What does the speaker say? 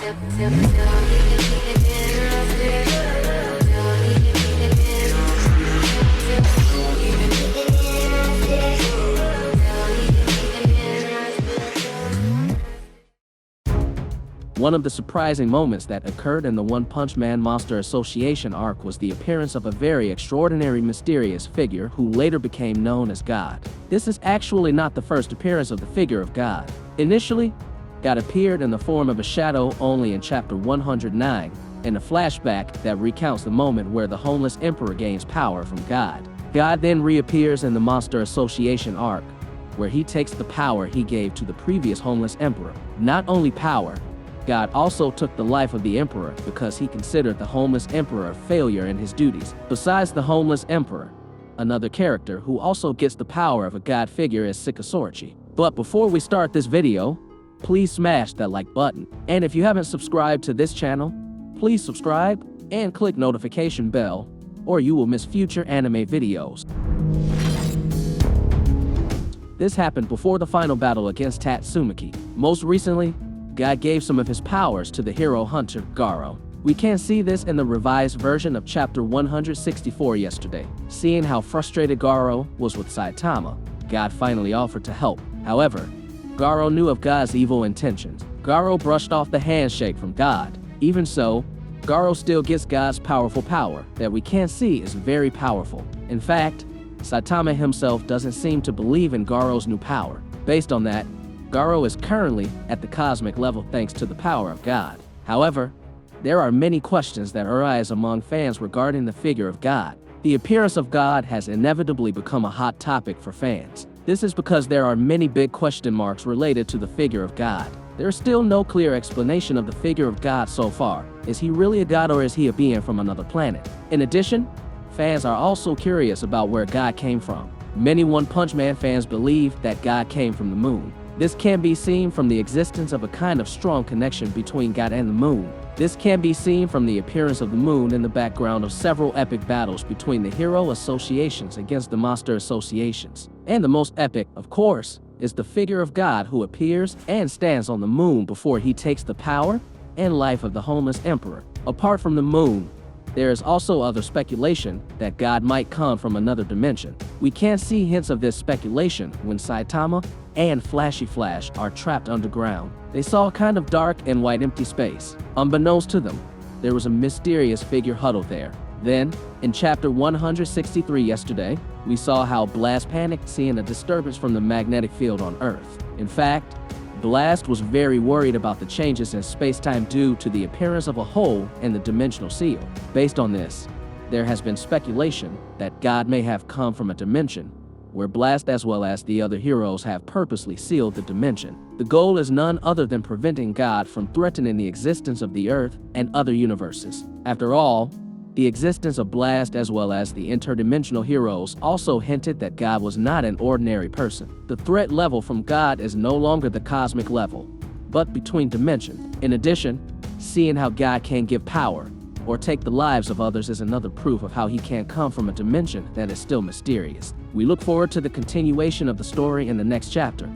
One of the surprising moments that occurred in the One Punch Man Monster Association arc was the appearance of a very extraordinary mysterious figure who later became known as God. This is actually not the first appearance of the figure of God. Initially, God appeared in the form of a shadow only in chapter 109, in a flashback that recounts the moment where the homeless emperor gains power from God. God then reappears in the Monster Association arc, where he takes the power he gave to the previous homeless emperor. Not only power, God also took the life of the emperor because he considered the homeless emperor a failure in his duties. Besides the homeless emperor, another character who also gets the power of a God figure is Orochi. But before we start this video, please smash that like button. And if you haven't subscribed to this channel, please subscribe and click notification bell, or you will miss future anime videos. This happened before the final battle against Tatsumaki. Most recently, God gave some of his powers to the hero hunter, Garou. We can see this in the revised version of chapter 164 yesterday. Seeing how frustrated Garou was with Saitama, God finally offered to help. However, Garou knew of God's evil intentions. Garou brushed off the handshake from God. Even so, Garou still gets God's powerful power that we can see is very powerful. In fact, Saitama himself doesn't seem to believe in Garou's new power. Based on that, Garou is currently at the cosmic level thanks to the power of God. However, there are many questions that arise among fans regarding the figure of God. The appearance of God has inevitably become a hot topic for fans. This is because there are many big question marks related to the figure of God. There is still no clear explanation of the figure of God so far. Is he really a god or is he a being from another planet? In addition, fans are also curious about where God came from. Many One Punch Man fans believe that God came from the moon. This can be seen from the existence of a kind of strong connection between God and the moon. This can be seen from the appearance of the moon in the background of several epic battles between the hero associations against the monster associations. And the most epic, of course, is the figure of God who appears and stands on the moon before he takes the power and life of the homeless emperor. Apart from the moon, there is also other speculation that God might come from another dimension. We can see hints of this speculation when Saitama and Flashy Flash are trapped underground. They saw a kind of dark and white empty space. Unbeknownst to them, there was a mysterious figure huddled there. Then, in chapter 163 yesterday, we saw how Blast panicked seeing a disturbance from the magnetic field on Earth. In fact, Blast was very worried about the changes in space-time due to the appearance of a hole in the dimensional seal. Based on this, there has been speculation that God may have come from a dimension where Blast as well as the other heroes have purposely sealed the dimension. The goal is none other than preventing God from threatening the existence of the Earth and other universes. After all, the existence of Blast as well as the interdimensional heroes also hinted that God was not an ordinary person. The threat level from God is no longer the cosmic level, but between dimensions. In addition, seeing how God can give power or take the lives of others is another proof of how he can come from a dimension that is still mysterious. We look forward to the continuation of the story in the next chapter.